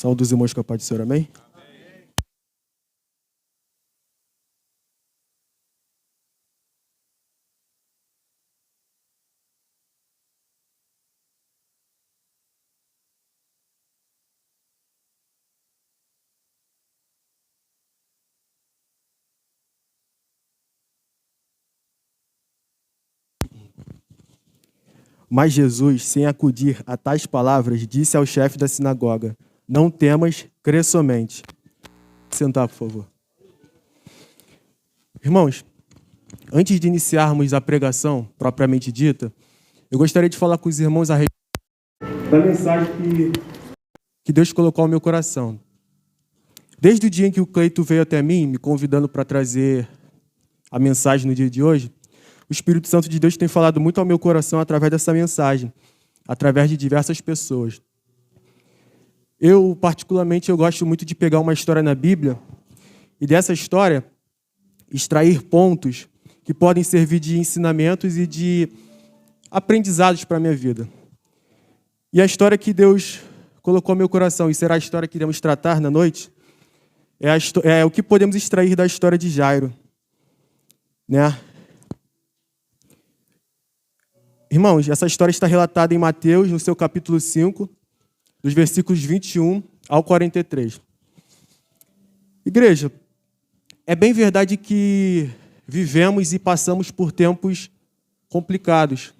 Saúde os irmãos com a paz do Senhor, amém? Mas Jesus, sem acudir a tais palavras, disse ao chefe da sinagoga: não temas, crê somente. Sentar, por favor. Irmãos, antes de iniciarmos a pregação propriamente dita, eu gostaria de falar com os irmãos a respeito da mensagem que Deus colocou ao meu coração. Desde o dia em que o Cleito veio até mim, me convidando para trazer a mensagem no dia de hoje, o Espírito Santo de Deus tem falado muito ao meu coração através dessa mensagem, através de diversas pessoas. Eu, particularmente, gosto muito de pegar uma história na Bíblia e dessa história extrair pontos que podem servir de ensinamentos e de aprendizados para a minha vida. E a história que Deus colocou ao meu coração, e será a história que iremos tratar na noite, é o que podemos extrair da história de Jairo, né? Irmãos, essa história está relatada em Mateus, no seu capítulo 5, dos versículos 21 ao 43. Igreja, é bem verdade que vivemos e passamos por tempos complicados,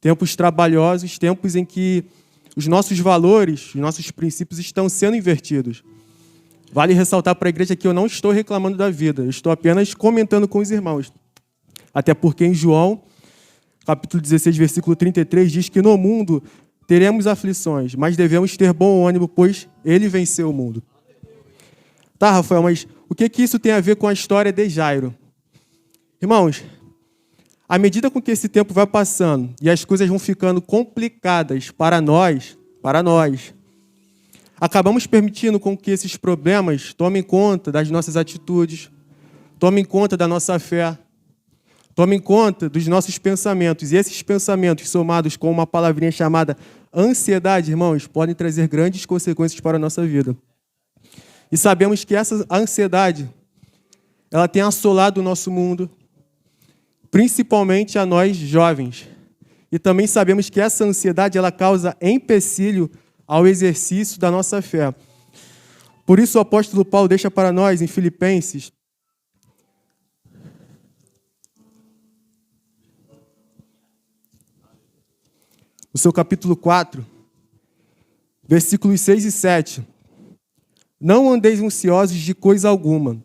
tempos trabalhosos, tempos em que os nossos valores, os nossos princípios estão sendo invertidos. Vale ressaltar para a igreja que eu não estou reclamando da vida, eu estou apenas comentando com os irmãos. Até porque em João, capítulo 16, versículo 33, diz que no mundo teremos aflições, mas devemos ter bom ânimo, pois ele venceu o mundo. Tá, Rafael, mas o que isso tem a ver com a história de Jairo? Irmãos, à medida com que esse tempo vai passando e as coisas vão ficando complicadas para nós, acabamos permitindo com que esses problemas tomem conta das nossas atitudes, tomem conta da nossa fé, tomem conta dos nossos pensamentos. E esses pensamentos, somados com uma palavrinha chamada ansiedade, irmãos, podem trazer grandes consequências para a nossa vida. E sabemos que essa ansiedade, ela tem assolado o nosso mundo, principalmente a nós jovens. E também sabemos que essa ansiedade, ela causa empecilho ao exercício da nossa fé. Por isso o apóstolo Paulo deixa para nós, em Filipenses, no seu capítulo 4, versículos 6 e 7. Não andeis ansiosos de coisa alguma.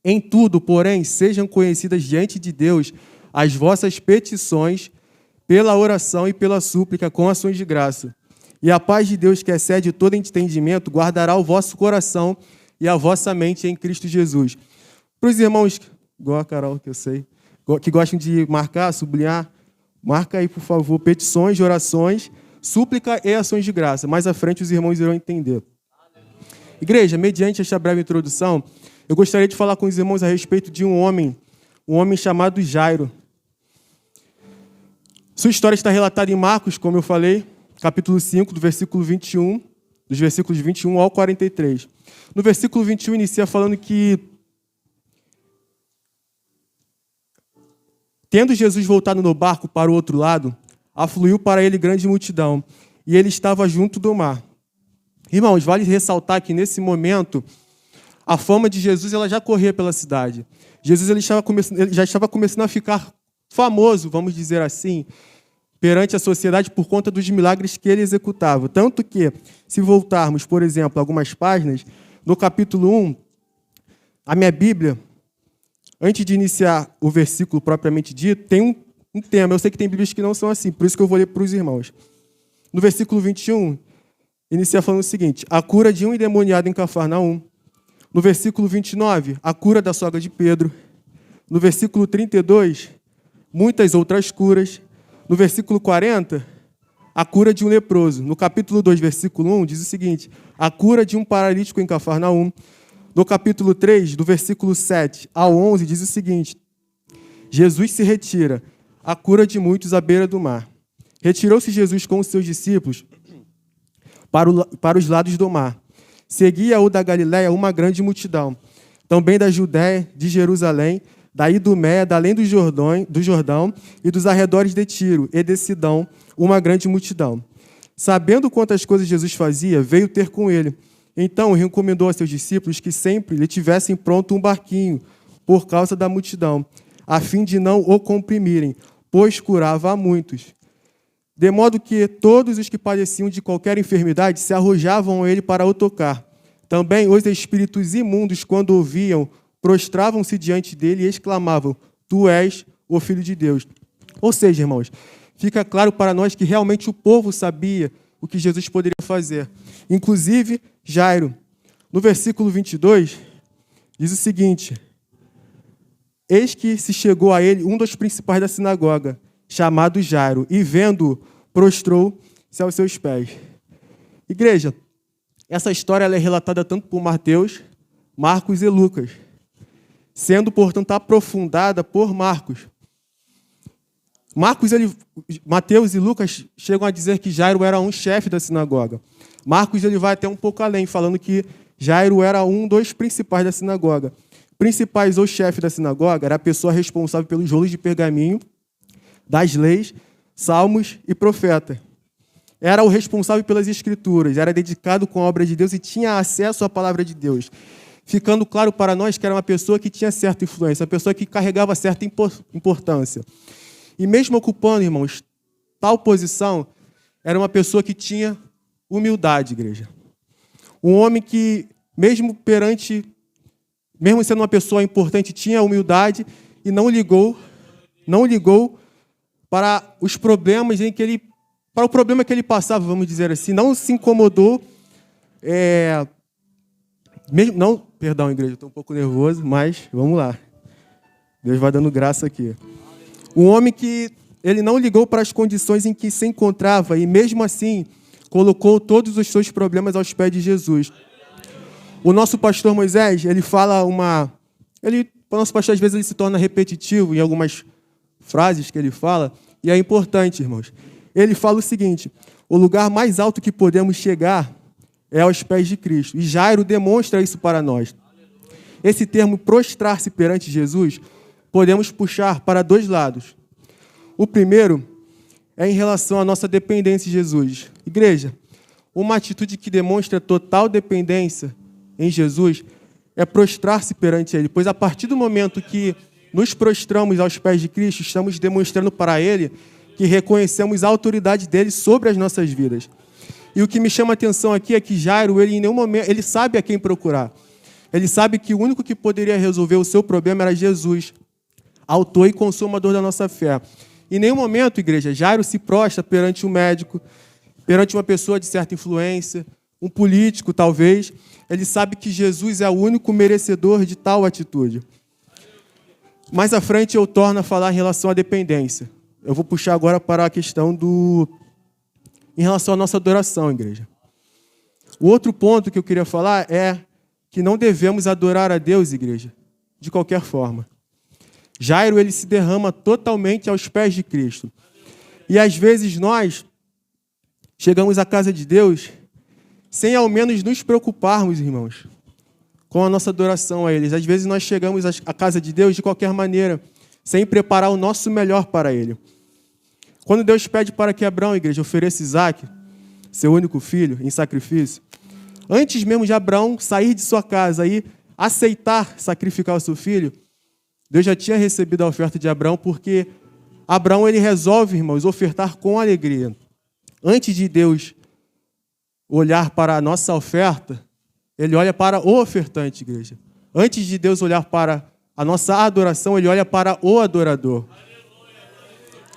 Em tudo, porém, sejam conhecidas diante de Deus as vossas petições pela oração e pela súplica com ações de graça. E a paz de Deus, que excede todo entendimento, guardará o vosso coração e a vossa mente em Cristo Jesus. Para os irmãos, igual a Carol, que eu sei, que gostam de marcar, sublinhar, marca aí, por favor, petições, orações, súplica e ações de graça. Mais à frente os irmãos irão entender. Igreja, mediante esta breve introdução, eu gostaria de falar com os irmãos a respeito de um homem chamado Jairo. Sua história está relatada em Marcos, como eu falei, capítulo 5, do versículo 21, dos versículos 21 ao 43. No versículo 21 inicia falando que tendo Jesus voltado no barco para o outro lado, afluiu para ele grande multidão, e ele estava junto do mar. Irmãos, vale ressaltar que nesse momento, a fama de Jesus ela já corria pela cidade. Jesus ele já estava começando a ficar famoso, vamos dizer assim, perante a sociedade por conta dos milagres que ele executava. Tanto que, se voltarmos, por exemplo, algumas páginas, no capítulo 1, a minha Bíblia, antes de iniciar o versículo propriamente dito, tem um tema. Eu sei que tem Bíblias que não são assim, por isso que eu vou ler para os irmãos. No versículo 21, inicia falando o seguinte: a cura de um endemoniado em Cafarnaum. No versículo 29, a cura da sogra de Pedro. No versículo 32, muitas outras curas. No versículo 40, a cura de um leproso. No capítulo 2, versículo 1, diz o seguinte: a cura de um paralítico em Cafarnaum. No capítulo 3, do versículo 7 ao 11, diz o seguinte: Jesus se retira, a cura de muitos à beira do mar. Retirou-se Jesus com os seus discípulos para os lados do mar. seguia-o da Galiléia uma grande multidão, também da Judéia, de Jerusalém, da Idumeia, da além do Jordão e dos arredores de Tiro e de Sidão, uma grande multidão. Sabendo quantas coisas Jesus fazia, veio ter com ele. Então recomendou a seus discípulos que sempre lhe tivessem pronto um barquinho, por causa da multidão, a fim de não o comprimirem, pois curava a muitos. De modo que todos os que padeciam de qualquer enfermidade se arrojavam a ele para o tocar. Também os espíritos imundos, quando ouviam, prostravam-se diante dele e exclamavam: Tu és o Filho de Deus. Ou seja, irmãos, fica claro para nós que realmente o povo sabia o que Jesus poderia fazer. Inclusive, Jairo. No versículo 22, diz o seguinte: Eis que se chegou a ele um dos principais da sinagoga, chamado Jairo, e vendo-o, prostrou-se aos seus pés. Igreja, essa história ela é relatada tanto por Mateus, Marcos e Lucas, sendo, portanto, aprofundada por Marcos. Mateus e Lucas chegam a dizer que Jairo era um chefe da sinagoga. Marcos ele vai até um pouco além, falando que Jairo era um dos principais da sinagoga. Principais ou chefe da sinagoga era a pessoa responsável pelos rolos de pergaminho, das leis, salmos e profeta. Era o responsável pelas escrituras, era dedicado com a obra de Deus e tinha acesso à palavra de Deus. Ficando claro para nós que era uma pessoa que tinha certa influência, uma pessoa que carregava certa importância. E mesmo ocupando, irmãos, tal posição, era uma pessoa que tinha humildade, igreja. Um homem que, mesmo sendo uma pessoa importante, tinha humildade e não ligou para os problemas para o problema que ele passava, vamos dizer assim. Não se incomodou, perdão, igreja, estou um pouco nervoso, mas vamos lá. Deus vai dando graça aqui. Um homem que ele não ligou para as condições em que se encontrava e, mesmo assim, colocou todos os seus problemas aos pés de Jesus. O nosso pastor Moisés, ele fala o nosso pastor, às vezes, ele se torna repetitivo em algumas frases que ele fala, e é importante, irmãos. Ele fala o seguinte: o lugar mais alto que podemos chegar é aos pés de Cristo. E Jairo demonstra isso para nós. Esse termo, prostrar-se perante Jesus, podemos puxar para dois lados. O primeiro é em relação à nossa dependência em Jesus. Igreja, uma atitude que demonstra total dependência em Jesus é prostrar-se perante Ele, pois a partir do momento que nos prostramos aos pés de Cristo, estamos demonstrando para Ele que reconhecemos a autoridade dele sobre as nossas vidas. E o que me chama a atenção aqui é que Jairo, ele em nenhum momento, ele sabe a quem procurar. Ele sabe que o único que poderia resolver o seu problema era Jesus, autor e consumador da nossa fé. Em nenhum momento, igreja, Jairo se prostra perante um médico, perante uma pessoa de certa influência, um político, talvez. Ele sabe que Jesus é o único merecedor de tal atitude. Mais à frente eu torno a falar em relação à dependência. Eu vou puxar agora para a questão em relação à nossa adoração, igreja. O outro ponto que eu queria falar é que não devemos adorar a Deus, igreja, de qualquer forma. Jairo, ele se derrama totalmente aos pés de Cristo. E às vezes nós chegamos à casa de Deus sem ao menos nos preocuparmos, irmãos, com a nossa adoração a Ele. Às vezes nós chegamos à casa de Deus de qualquer maneira, sem preparar o nosso melhor para Ele. Quando Deus pede para que Abraão, igreja, ofereça Isaque, seu único filho, em sacrifício, antes mesmo de Abraão sair de sua casa e aceitar sacrificar o seu filho, Deus já tinha recebido a oferta de Abraão, porque Abraão ele resolve, irmãos, ofertar com alegria. Antes de Deus olhar para a nossa oferta, Ele olha para o ofertante, igreja. Antes de Deus olhar para a nossa adoração, Ele olha para o adorador.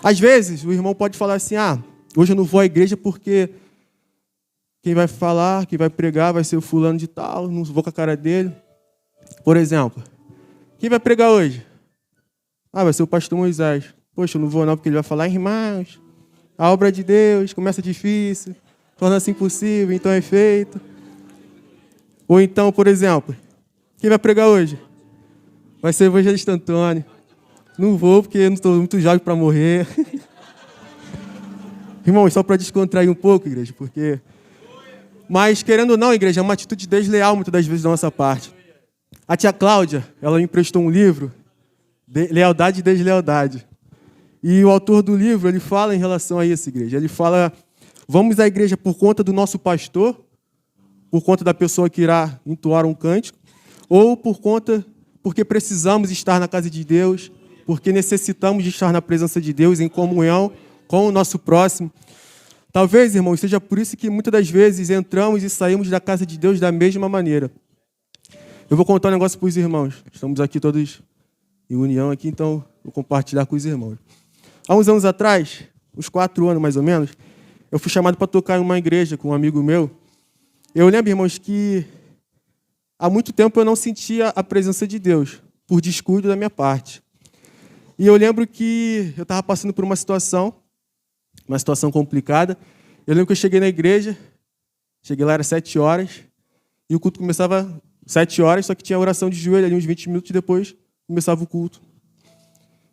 Às vezes, o irmão pode falar assim: hoje eu não vou à igreja porque quem vai falar, quem vai pregar vai ser o fulano de tal, não vou com a cara dele. Por exemplo, quem vai pregar hoje? Vai ser o pastor Moisés. Poxa, eu não vou não, porque ele vai falar: irmãos, a obra de Deus começa difícil, torna-se impossível, então é feito. Ou então, por exemplo, quem vai pregar hoje? Vai ser o evangelista Antônio. Não vou, porque eu não estou muito jovem para morrer. Irmãos, só para descontrair um pouco, igreja, porque Mas, querendo ou não, igreja, é uma atitude desleal muitas das vezes da nossa parte. A tia Cláudia, ela me emprestou um livro, Lealdade e Deslealdade. E o autor do livro, ele fala em relação a isso, igreja. Ele fala, vamos à igreja por conta do nosso pastor, por conta da pessoa que irá entoar um cântico, ou porque precisamos estar na casa de Deus, porque necessitamos de estar na presença de Deus, em comunhão com o nosso próximo. Talvez, irmãos, seja por isso que muitas das vezes entramos e saímos da casa de Deus da mesma maneira. Eu vou contar um negócio para os irmãos. Estamos aqui todos em união aqui, então vou compartilhar com os irmãos. Há uns anos atrás, uns 4 anos mais ou menos, eu fui chamado para tocar em uma igreja com um amigo meu. Eu lembro, irmãos, que há muito tempo eu não sentia a presença de Deus, por descuido da minha parte. E eu lembro que eu estava passando por uma situação complicada. Eu lembro que eu cheguei na igreja, cheguei lá, era 7 horas, e o culto começava 7 horas, só que tinha oração de joelho ali uns 20 minutos, e depois começava o culto.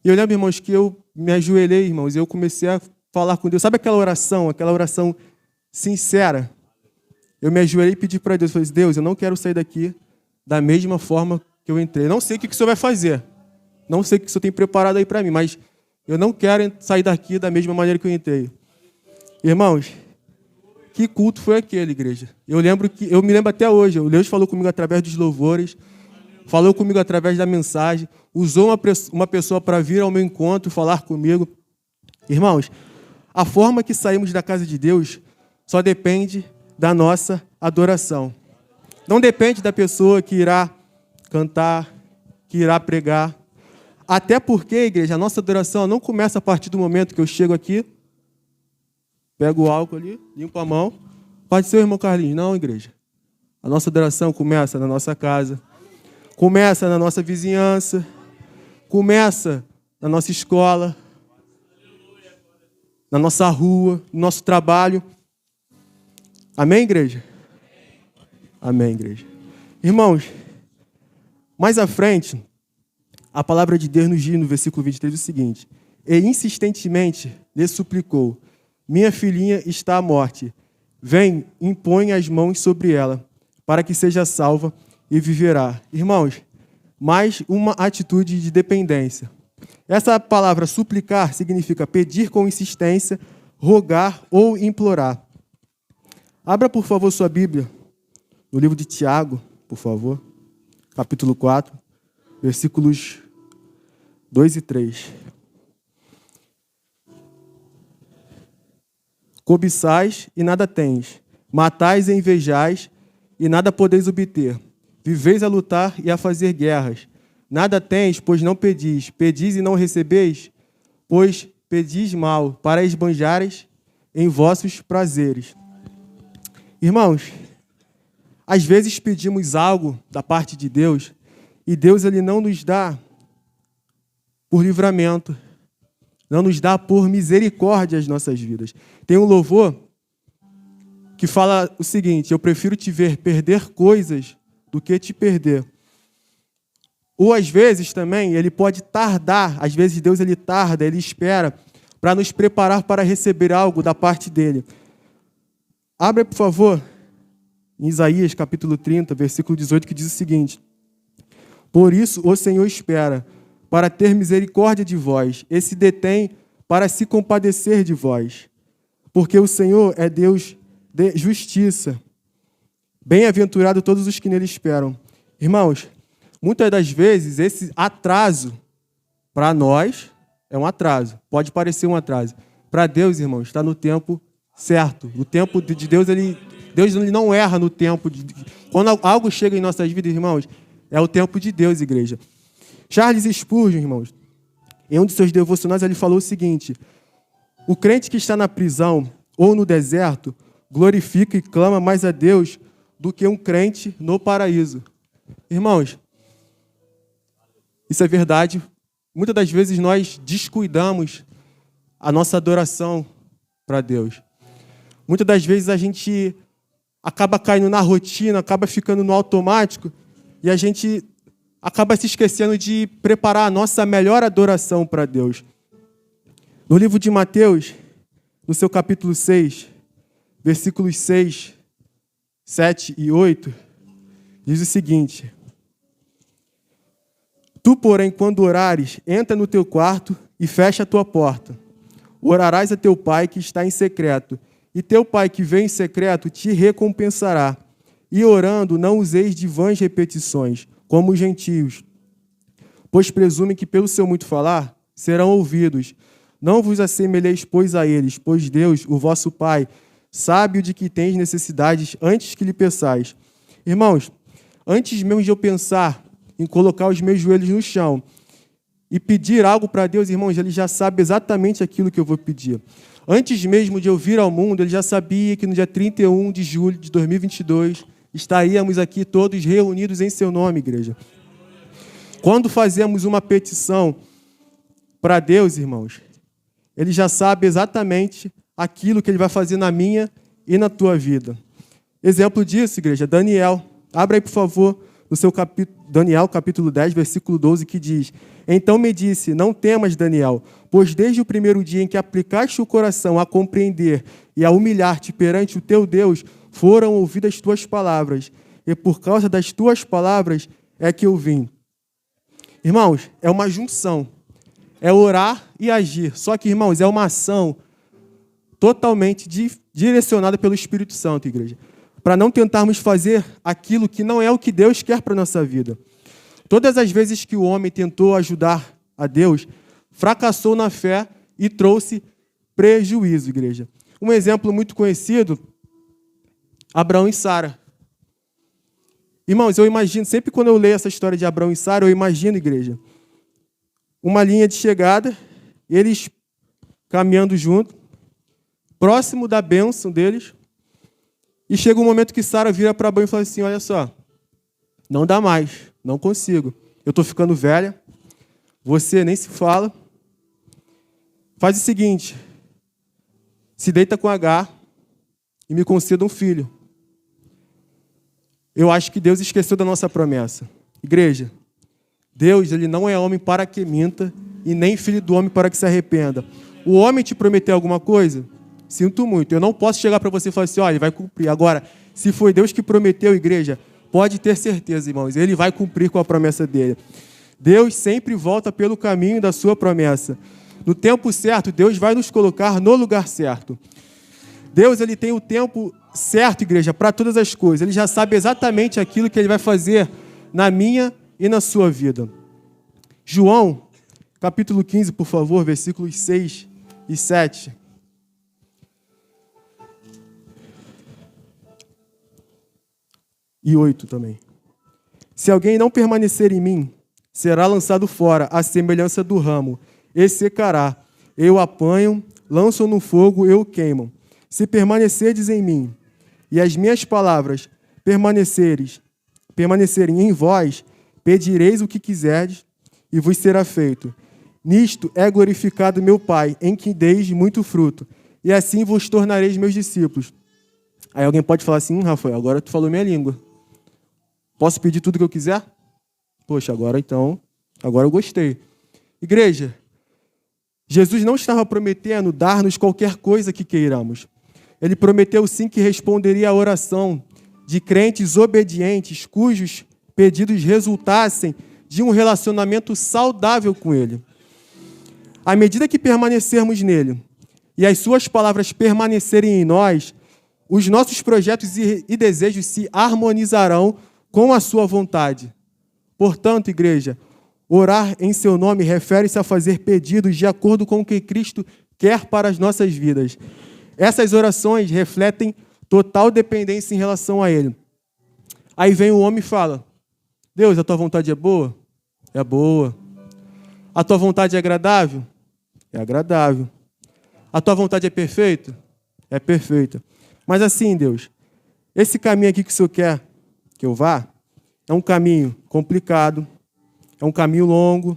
E eu lembro, irmãos, que eu me ajoelhei, irmãos, e eu comecei a falar com Deus. Sabe aquela oração sincera? Eu me ajoelhei e pedi para Deus, falei, Deus, eu não quero sair daqui da mesma forma que eu entrei. Não sei o que o Senhor vai fazer, não sei o que o Senhor tem preparado aí para mim, mas eu não quero sair daqui da mesma maneira que eu entrei. Irmãos, que culto foi aquele, igreja? Eu me lembro até hoje, o Deus falou comigo através dos louvores, falou comigo através da mensagem, usou uma pessoa para vir ao meu encontro, falar comigo. Irmãos, a forma que saímos da casa de Deus só depende da nossa adoração. Não depende da pessoa que irá cantar, que irá pregar. Até porque, igreja, a nossa adoração não começa a partir do momento que eu chego aqui, pego o álcool ali, limpo a mão. Pode ser o irmão Carlinhos. Não, igreja. A nossa adoração começa na nossa casa, começa na nossa vizinhança, começa na nossa escola, na nossa rua, no nosso trabalho. Amém, igreja? Amém, igreja. Irmãos, mais à frente, a palavra de Deus nos diz no versículo 23 o seguinte: e insistentemente lhe suplicou, minha filhinha está à morte, vem, impõe as mãos sobre ela, para que seja salva e viverá. Irmãos, mais uma atitude de dependência. Essa palavra suplicar significa pedir com insistência, rogar ou implorar. Abra, por favor, sua Bíblia no livro de Tiago, por favor, capítulo 4, versículos 2 e 3. Cobiçais e nada tens, matais e invejais e nada podeis obter. Viveis a lutar e a fazer guerras. Nada tens, pois não pedis. Pedis e não recebeis, pois pedis mal, para esbanjares em vossos prazeres. Irmãos, às vezes pedimos algo da parte de Deus e Deus ele não nos dá por livramento, não nos dá por misericórdia as nossas vidas. Tem um louvor que fala o seguinte: eu prefiro te ver perder coisas do que te perder. Ou às vezes também ele pode tardar, às vezes Deus ele tarda, ele espera para nos preparar para receber algo da parte dele. Abre, por favor, em Isaías capítulo 30, versículo 18, que diz o seguinte: por isso o Senhor espera para ter misericórdia de vós, e se detém para se compadecer de vós. Porque o Senhor é Deus de justiça. Bem-aventurado todos os que nele esperam. Irmãos, muitas das vezes esse atraso, para nós, é um atraso. Pode parecer um atraso. Para Deus, irmãos, está no tempo certo. O tempo de Deus, Deus ele não erra no tempo. Quando algo chega em nossas vidas, irmãos, é o tempo de Deus, igreja. Charles Spurgeon, irmãos, em um de seus devocionais, ele falou o seguinte: o crente que está na prisão ou no deserto glorifica e clama mais a Deus do que um crente no paraíso. Irmãos, isso é verdade. Muitas das vezes nós descuidamos a nossa adoração para Deus. Muitas das vezes a gente acaba caindo na rotina, acaba ficando no automático e a gente acaba se esquecendo de preparar a nossa melhor adoração para Deus. No livro de Mateus, no seu capítulo 6, versículos 6 7 e 8, diz o seguinte: Tu, porém, quando orares, entra no teu quarto e fecha a tua porta. Orarás a teu pai que está em secreto, e teu pai que vem em secreto te recompensará. E orando, não useis de vãs repetições, como os gentios, pois presumem que pelo seu muito falar serão ouvidos. Não vos assemelheis, pois, a eles, pois Deus, o vosso Pai, sabe o de que tens necessidades antes que lhe peçais. Irmãos, antes mesmo de eu pensar em colocar os meus joelhos no chão e pedir algo para Deus, irmãos, Ele já sabe exatamente aquilo que eu vou pedir. Antes mesmo de eu vir ao mundo, Ele já sabia que no dia 31 de julho de 2022 estaríamos aqui todos reunidos em seu nome, igreja. Quando fazemos uma petição para Deus, irmãos, Ele já sabe exatamente aquilo que Ele vai fazer na minha e na tua vida. Exemplo disso, igreja, Daniel. Abra aí, por favor, no seu Daniel, capítulo 10, versículo 12, que diz: Então me disse, não temas, Daniel, pois desde o primeiro dia em que aplicaste o coração a compreender e a humilhar-te perante o teu Deus, foram ouvidas tuas palavras, e por causa das tuas palavras é que eu vim. Irmãos, é uma junção. É orar e agir. Só que, irmãos, é uma ação totalmente direcionada pelo Espírito Santo, igreja. Para não tentarmos fazer aquilo que não é o que Deus quer para a nossa vida. Todas as vezes que o homem tentou ajudar a Deus, fracassou na fé e trouxe prejuízo, igreja. Um exemplo muito conhecido, Abraão e Sara. Irmãos, eu imagino, sempre quando eu leio essa história de Abraão e Sara, eu imagino, igreja, uma linha de chegada, eles caminhando junto, próximo da bênção deles, e chega um momento que Sara vira para Abraão e fala assim: olha só, não dá mais, não consigo, eu estou ficando velha, você nem se fala, faz o seguinte, se deita com Agar e me conceda um filho. Eu acho que Deus esqueceu da nossa promessa. Igreja, Deus, Ele não é homem para que minta e nem filho do homem para que se arrependa. O homem te prometeu alguma coisa? Sinto muito. Eu não posso chegar para você e falar assim: olha, ele vai cumprir. Agora, se foi Deus que prometeu, igreja, pode ter certeza, irmãos, Ele vai cumprir com a promessa dele. Deus sempre volta pelo caminho da sua promessa. No tempo certo, Deus vai nos colocar no lugar certo. Deus, Ele tem o tempo certo, igreja, para todas as coisas. Ele já sabe exatamente aquilo que Ele vai fazer na minha e na sua vida. João, capítulo 15, por favor, versículos 6 e 7. E 8 também. Se alguém não permanecer em mim, será lançado fora, à semelhança do ramo, e secará. Eu apanho, lanço no fogo, eu o queimo. Se permanecerdes em mim, e as minhas palavras permanecerem em vós, pedireis o que quiserdes, e vos será feito. Nisto é glorificado meu Pai, em que deis muito fruto, e assim vos tornareis meus discípulos. Aí alguém pode falar assim: Rafael, agora tu falou minha língua. Posso pedir tudo que eu quiser? Poxa, agora eu gostei. Igreja, Jesus não estava prometendo dar-nos qualquer coisa que queiramos. Ele prometeu sim que responderia à oração de crentes obedientes, cujos pedidos resultassem de um relacionamento saudável com Ele. À medida que permanecermos nele e as suas palavras permanecerem em nós, os nossos projetos e desejos se harmonizarão com a sua vontade. Portanto, igreja, orar em seu nome refere-se a fazer pedidos de acordo com o que Cristo quer para as nossas vidas. Essas orações refletem total dependência em relação a Ele. Aí vem o homem e fala: Deus, a tua vontade é boa? É boa. A tua vontade é agradável? É agradável. A tua vontade é perfeita? É perfeita. Mas assim, Deus, esse caminho aqui que o Senhor quer que eu vá, é um caminho complicado, é um caminho longo,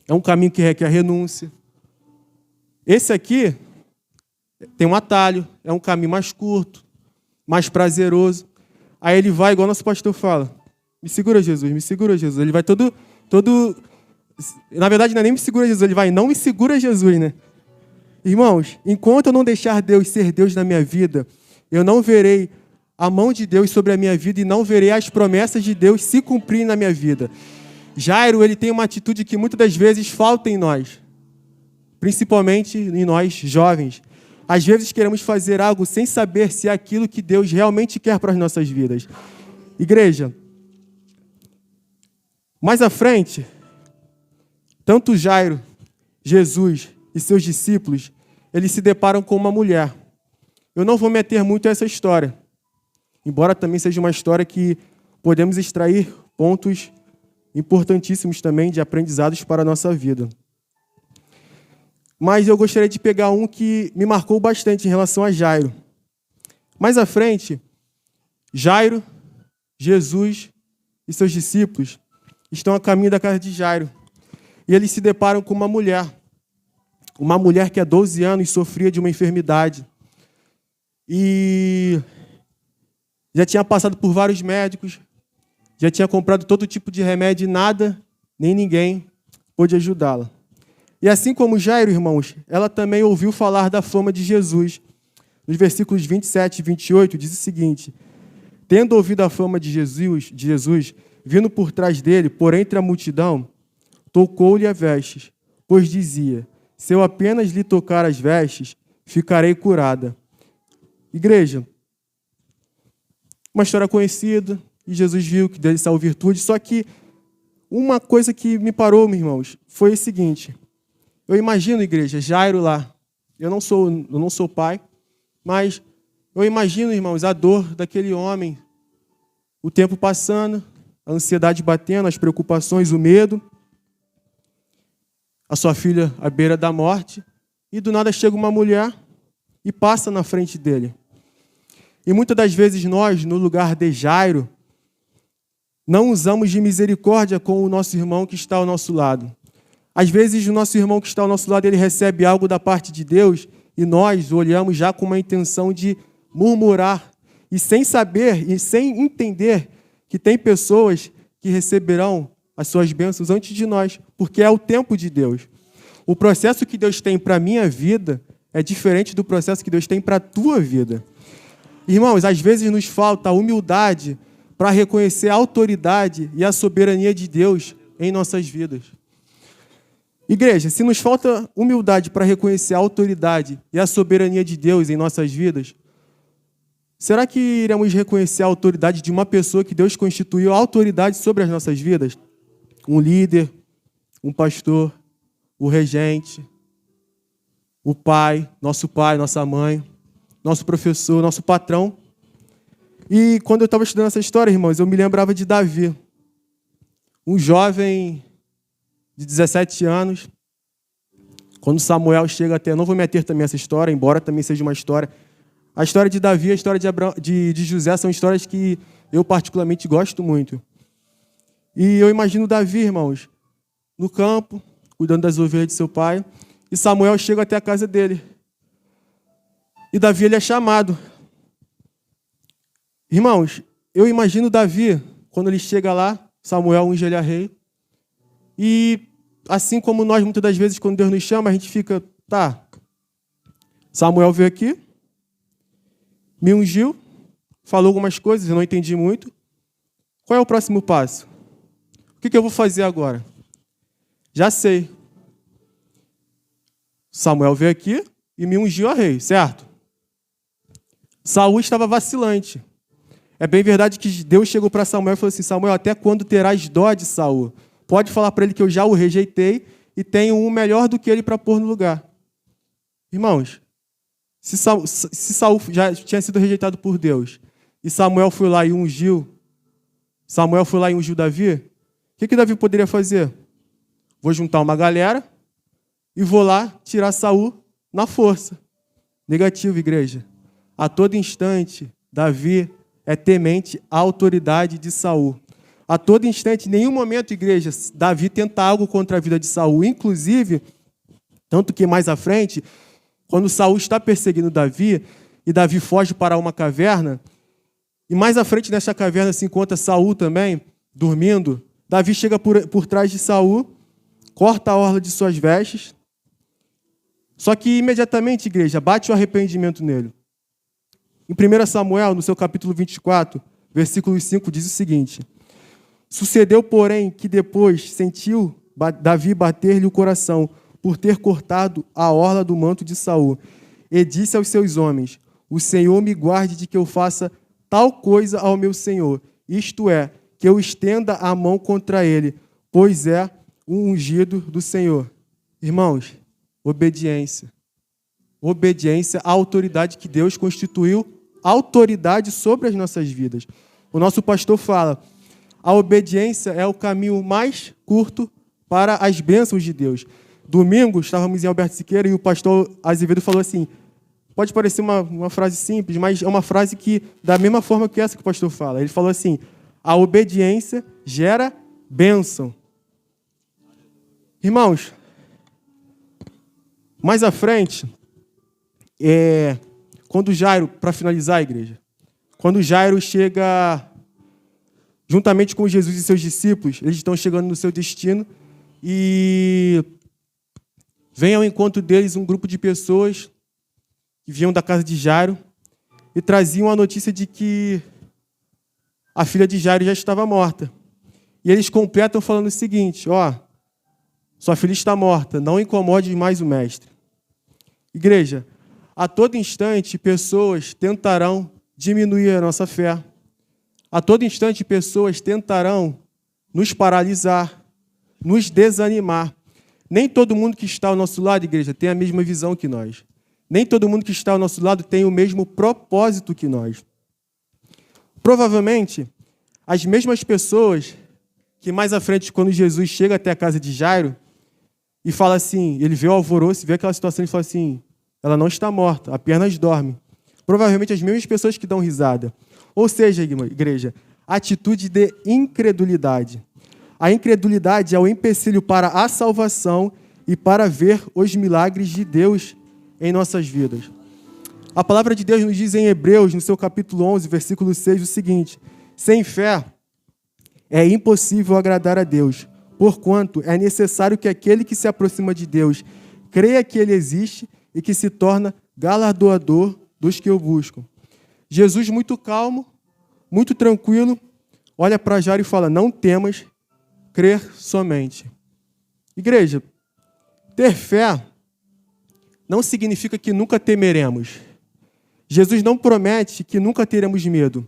é um caminho que requer renúncia. Esse aqui tem um atalho, é um caminho mais curto, mais prazeroso. Aí ele vai, igual nosso pastor fala: me segura, Jesus, me segura, Jesus. Ele vai todo... Na verdade, não é nem me segura, Jesus, ele vai: não me segura, Jesus, né? Irmãos, enquanto eu não deixar Deus ser Deus na minha vida, eu não verei a mão de Deus sobre a minha vida e não verei as promessas de Deus se cumprirem na minha vida. Jairo, ele tem uma atitude que muitas das vezes falta em nós, principalmente em nós jovens. Às vezes queremos fazer algo sem saber se é aquilo que Deus realmente quer para as nossas vidas. Igreja, mais à frente, tanto Jairo, Jesus e seus discípulos, eles se deparam com uma mulher. Eu não vou me ater muito a essa história, embora também seja uma história que podemos extrair pontos importantíssimos também de aprendizados para a nossa vida. Mas eu gostaria de pegar um que me marcou bastante em relação a Jairo. Mais à frente, Jairo, Jesus e seus discípulos estão a caminho da casa de Jairo. E eles se deparam com uma mulher que há 12 anos sofria de uma enfermidade. E já tinha passado por vários médicos, já tinha comprado todo tipo de remédio e nada, nem ninguém pôde ajudá-la. E assim como Jairo, irmãos, ela também ouviu falar da fama de Jesus. Nos versículos 27 e 28 diz o seguinte: tendo ouvido a fama de Jesus, vindo por trás dele, por entre a multidão, tocou-lhe as vestes, pois dizia: se eu apenas lhe tocar as vestes, ficarei curada. Igreja, uma história conhecida, e Jesus viu que dele saiu virtude, só que uma coisa que me parou, meus irmãos, foi o seguinte: eu imagino, igreja, Jairo lá, eu não sou pai, mas eu imagino, irmãos, a dor daquele homem, o tempo passando, a ansiedade batendo, as preocupações, o medo, a sua filha à beira da morte, e do nada chega uma mulher e passa na frente dele. E muitas das vezes nós, no lugar de Jairo, não usamos de misericórdia com o nosso irmão que está ao nosso lado. Às vezes o nosso irmão que está ao nosso lado, ele recebe algo da parte de Deus e nós olhamos já com uma intenção de murmurar e sem saber e sem entender que tem pessoas que receberão as suas bênçãos antes de nós, porque é o tempo de Deus. O processo que Deus tem para a minha vida é diferente do processo que Deus tem para a tua vida. Irmãos, às vezes nos falta a humildade para reconhecer a autoridade e a soberania de Deus em nossas vidas. Igreja, se nos falta humildade para reconhecer a autoridade e a soberania de Deus em nossas vidas, será que iremos reconhecer a autoridade de uma pessoa que Deus constituiu a autoridade sobre as nossas vidas? Um líder, um pastor, o regente, o pai, nossa mãe, nosso professor, nosso patrão. E quando eu estava estudando essa história, irmãos, eu me lembrava de Davi, um jovem de 17 anos, quando Samuel chega até... Não vou me ater também a essa história, embora também seja uma história... A história de Davi e a história de José são histórias que eu particularmente gosto muito. E eu imagino Davi, irmãos, no campo, cuidando das ovelhas de seu pai, e Samuel chega até a casa dele. E Davi, ele é chamado. Irmãos, eu imagino Davi, quando ele chega lá, Samuel unge ele a rei, e assim como nós, muitas das vezes, quando Deus nos chama, a gente fica, tá, Samuel veio aqui, me ungiu, falou algumas coisas, eu não entendi muito. Qual é o próximo passo? O que eu vou fazer agora? Já sei. Samuel veio aqui e me ungiu a rei, certo? Saul estava vacilante. É bem verdade que Deus chegou para Samuel e falou assim: Samuel, até quando terás dó de Saul? Pode falar para ele que eu já o rejeitei e tenho um melhor do que ele para pôr no lugar. Irmãos, se Saul já tinha sido rejeitado por Deus e Samuel foi lá e ungiu Davi, o que Davi poderia fazer? Vou juntar uma galera e vou lá tirar Saul na força. Negativo, igreja. A todo instante, Davi é temente à autoridade de Saul. A todo instante, em nenhum momento, igreja, Davi tenta algo contra a vida de Saul. Inclusive, tanto que mais à frente, quando Saul está perseguindo Davi, e Davi foge para uma caverna, e mais à frente nessa caverna se encontra Saul também, dormindo, Davi chega por trás de Saul, corta a orla de suas vestes, só que imediatamente, igreja, bate o arrependimento nele. Em 1 Samuel, no seu capítulo 24, versículo 5, diz o seguinte: Sucedeu, porém, que depois sentiu Davi bater-lhe o coração, por ter cortado a orla do manto de Saul, e disse aos seus homens: O Senhor me guarde de que eu faça tal coisa ao meu senhor, isto é, que eu estenda a mão contra ele, pois é o ungido do Senhor. Irmãos, obediência. Obediência à autoridade que Deus constituiu, autoridade sobre as nossas vidas. O nosso pastor fala: a obediência é o caminho mais curto para as bênçãos de Deus. Domingo, estávamos em Alberto Siqueira e o pastor Azevedo falou assim, pode parecer uma frase simples, mas é uma frase que, da mesma forma que essa que o pastor fala, ele falou assim: a obediência gera bênção. Irmãos, mais à frente, quando Jairo, para finalizar a igreja, quando Jairo chega juntamente com Jesus e seus discípulos, eles estão chegando no seu destino e vem ao encontro deles um grupo de pessoas que vinham da casa de Jairo e traziam a notícia de que a filha de Jairo já estava morta. E eles completam falando o seguinte: sua filha está morta, não incomode mais o mestre. Igreja, a todo instante pessoas tentarão diminuir a nossa fé. A todo instante pessoas tentarão nos paralisar, nos desanimar. Nem todo mundo que está ao nosso lado, igreja, tem a mesma visão que nós. Nem todo mundo que está ao nosso lado tem o mesmo propósito que nós. Provavelmente, as mesmas pessoas que mais à frente, quando Jesus chega até a casa de Jairo e fala assim, ele vê o alvoroço, vê aquela situação e fala assim: ela não está morta, apenas dorme. Provavelmente as mesmas pessoas que dão risada. Ou seja, igreja, atitude de incredulidade. A incredulidade é o empecilho para a salvação e para ver os milagres de Deus em nossas vidas. A palavra de Deus nos diz em Hebreus, no seu capítulo 11, versículo 6, o seguinte: sem fé é impossível agradar a Deus, porquanto é necessário que aquele que se aproxima de Deus creia que Ele existe e que se torna galardoador dos que o buscam. Jesus, muito calmo, muito tranquilo, olha para Jairo e fala: não temas, crer somente. Igreja, ter fé não significa que nunca temeremos. Jesus não promete que nunca teremos medo.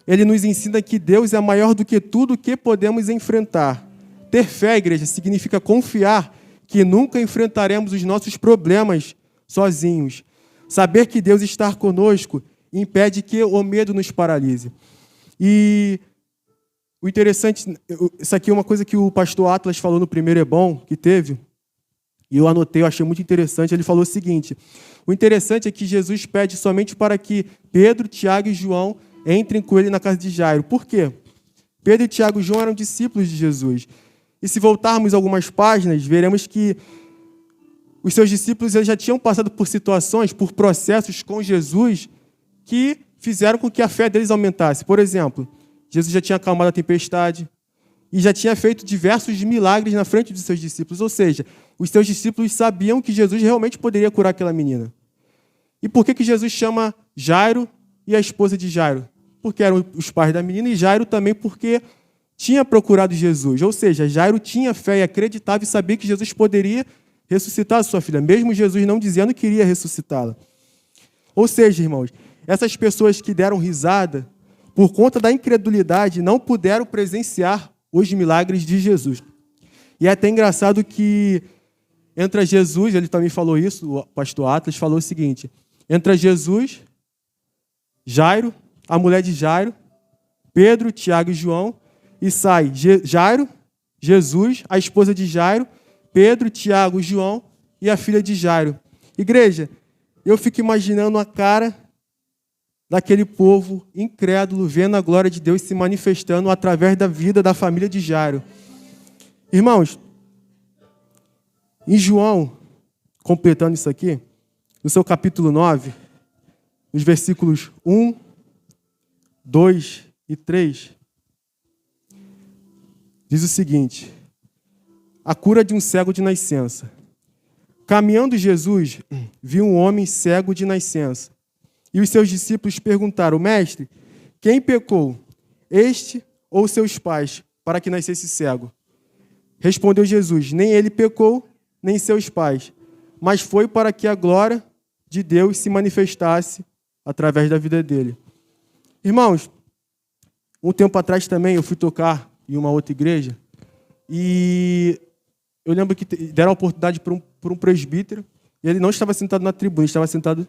Ele nos ensina que Deus é maior do que tudo que podemos enfrentar. Ter fé, igreja, significa confiar que nunca enfrentaremos os nossos problemas sozinhos. Saber que Deus está conosco impede que o medo nos paralise. E o interessante, isso aqui é uma coisa que o pastor Atlas falou no primeiro É Bom, que teve, e eu anotei, eu achei muito interessante. Ele falou o seguinte: o interessante é que Jesus pede somente para que Pedro, Tiago e João entrem com ele na casa de Jairo. Por quê? Pedro, Tiago e João eram discípulos de Jesus. E se voltarmos algumas páginas, veremos que os seus discípulos eles já tinham passado por situações, por processos com Jesus que fizeram com que a fé deles aumentasse. Por exemplo, Jesus já tinha acalmado a tempestade e já tinha feito diversos milagres na frente dos seus discípulos. Ou seja, os seus discípulos sabiam que Jesus realmente poderia curar aquela menina. E por que Jesus chama Jairo e a esposa de Jairo? Porque eram os pais da menina, e Jairo também porque tinha procurado Jesus. Ou seja, Jairo tinha fé e acreditava e sabia que Jesus poderia ressuscitar a sua filha, mesmo Jesus não dizendo que iria ressuscitá-la. Ou seja, irmãos, essas pessoas que deram risada, por conta da incredulidade, não puderam presenciar os milagres de Jesus. E é até engraçado que entra Jesus, ele também falou isso, o pastor Atlas falou o seguinte: entra Jesus, Jairo, a mulher de Jairo, Pedro, Tiago e João, e sai Jairo, Jesus, a esposa de Jairo, Pedro, Tiago e João e a filha de Jairo. Igreja, eu fico imaginando a cara daquele povo incrédulo, vendo a glória de Deus se manifestando através da vida da família de Jairo. Irmãos, em João, completando isso aqui, no seu capítulo 9, nos versículos 1, 2 e 3, diz o seguinte: a cura de um cego de nascença. Caminhando Jesus, viu um homem cego de nascença. E os seus discípulos perguntaram: Mestre, quem pecou, este ou seus pais, para que nascesse cego? Respondeu Jesus: nem ele pecou, nem seus pais, mas foi para que a glória de Deus se manifestasse através da vida dele. Irmãos, um tempo atrás também eu fui tocar em uma outra igreja e eu lembro que deram a oportunidade para um presbítero e ele não estava sentado na tribuna, ele estava sentado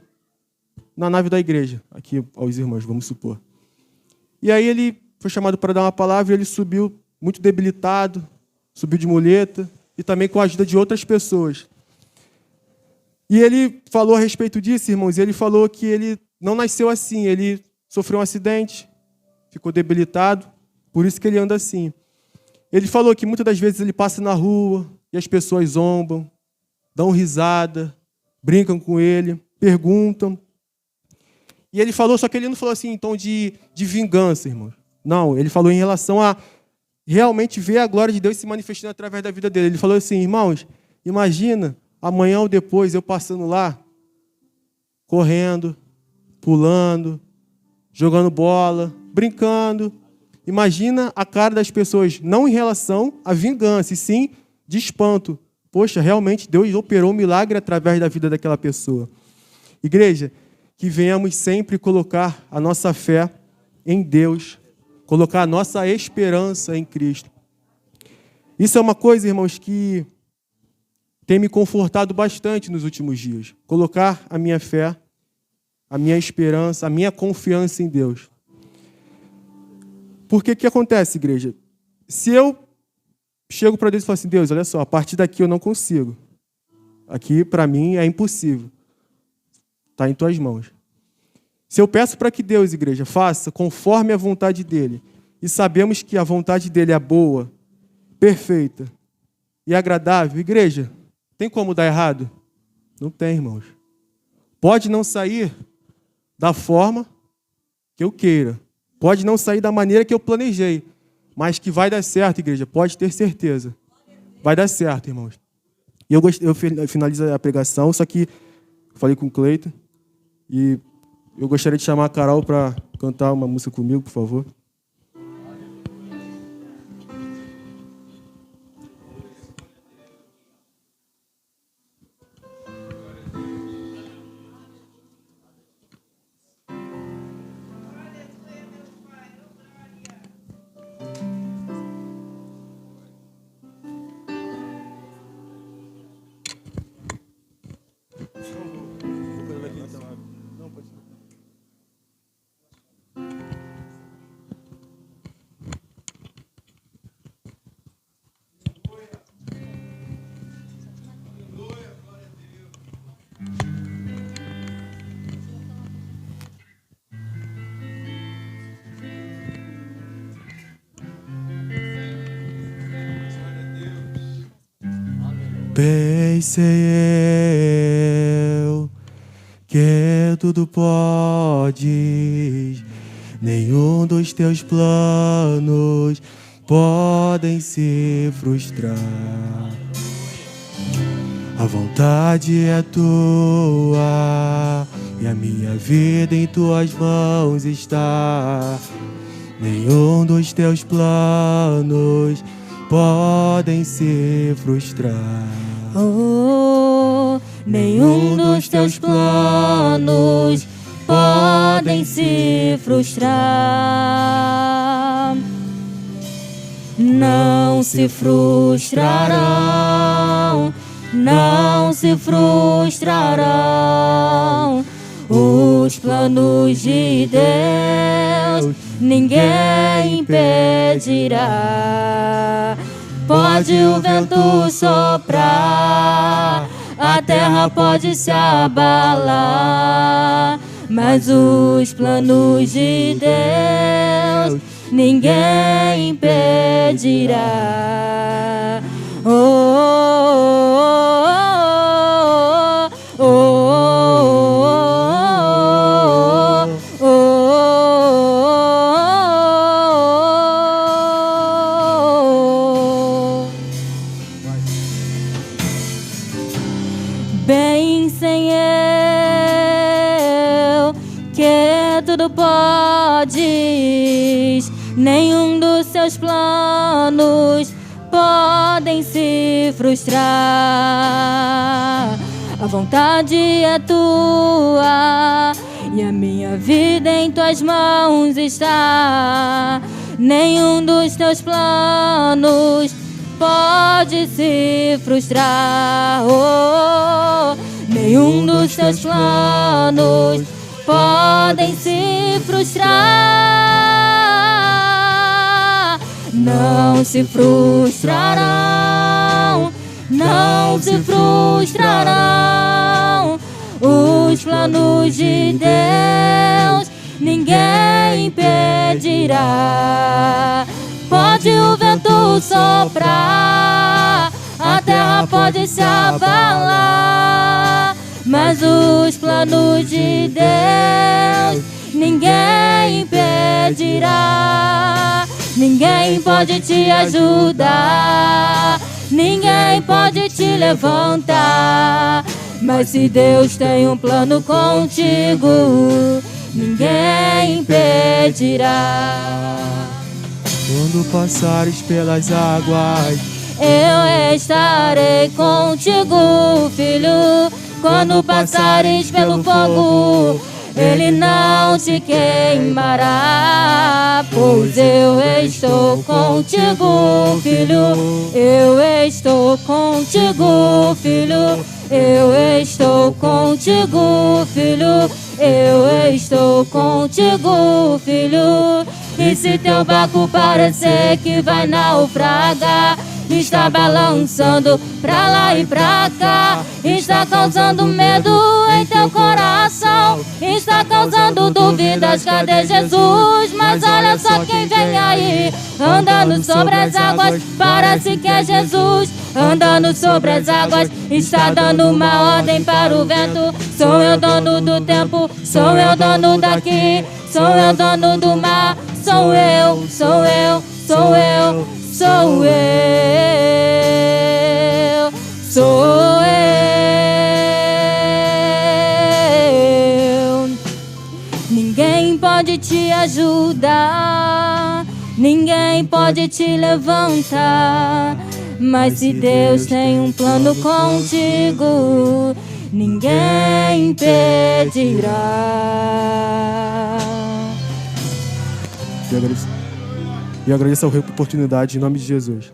na nave da igreja, aqui aos irmãos, vamos supor. E aí ele foi chamado para dar uma palavra e ele subiu muito debilitado, subiu de muleta e também com a ajuda de outras pessoas. E ele falou a respeito disso, irmãos, e ele falou que ele não nasceu assim, ele sofreu um acidente, ficou debilitado, por isso que ele anda assim. Ele falou que muitas das vezes ele passa na rua e as pessoas zombam, dão risada, brincam com ele, perguntam. E ele falou, só que ele não falou assim em tom de vingança, irmãos. Não, ele falou em relação a realmente ver a glória de Deus se manifestando através da vida dele. Ele falou assim: irmãos, imagina amanhã ou depois eu passando lá, correndo, pulando, jogando bola, brincando. Imagina a cara das pessoas, não em relação à vingança, e sim de espanto. Poxa, realmente Deus operou um milagre através da vida daquela pessoa. Igreja, que venhamos sempre colocar a nossa fé em Deus, colocar a nossa esperança em Cristo. Isso é uma coisa, irmãos, que tem me confortado bastante nos últimos dias. Colocar a minha fé, a minha esperança, a minha confiança em Deus. Porque o que acontece, igreja? Se eu chego para Deus e falo assim: Deus, olha só, a partir daqui eu não consigo. Aqui, para mim, é impossível. Está em tuas mãos. Se eu peço para que Deus, igreja, faça conforme a vontade dele, e sabemos que a vontade dele é boa, perfeita e agradável, igreja, tem como dar errado? Não tem, irmãos. Pode não sair da forma que eu queira, pode não sair da maneira que eu planejei, mas que vai dar certo, igreja, pode ter certeza. Vai dar certo, irmãos. E eu finalizo a pregação, só que falei com o Cleiton, e eu gostaria de chamar a Carol para cantar uma música comigo, por favor. Pensei eu que tudo podes, nenhum dos teus planos podem se frustrar. A vontade é tua e a minha vida em tuas mãos está. Nenhum dos teus planos podem se frustrar. Oh, nenhum dos teus planos podem se frustrar. Não se frustrarão, não se frustrarão os planos de Deus. Ninguém impedirá. Pode o vento soprar, a terra pode se abalar, mas os planos de Deus ninguém impedirá. Oh, oh, oh, oh, oh, oh. Bem sem eu, tudo podes, nenhum dos seus planos podem se frustrar. A vontade é tua e a minha vida em tuas mãos está. Nenhum dos teus planos pode se frustrar. Oh, nenhum dos teus planos podem se frustrar. Não se frustrarão, não se frustrarão os planos de Deus, ninguém impedirá. Pode o vento soprar, a terra pode se abalar, mas os planos de Deus ninguém impedirá. Ninguém pode te ajudar, ninguém pode te levantar, mas se Deus tem um plano contigo, ninguém impedirá. Quando passares pelas águas, eu estarei contigo, filho. Quando passares pelo fogo, ele não te queimará, pois eu estou contigo, filho. Eu estou contigo, filho. Eu estou contigo, filho. Eu estou contigo, filho. E se teu barco parecer que vai naufragar, está balançando pra lá e pra cá, está causando medo em teu coração, está causando dúvidas, cadê Jesus? Mas olha só quem vem aí, andando sobre as águas, parece que é Jesus. Andando sobre as águas, está dando uma ordem para o vento. Sou eu dono do tempo, sou eu dono daqui, sou eu dono do mar. Sou eu, sou eu, sou eu, sou eu, sou eu. Ninguém pode te ajudar, ninguém pode te levantar, mas se Deus tem um plano contigo, ninguém impedirá. E agradeço ao Rei por oportunidade, em nome de Jesus.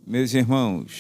Meus irmãos,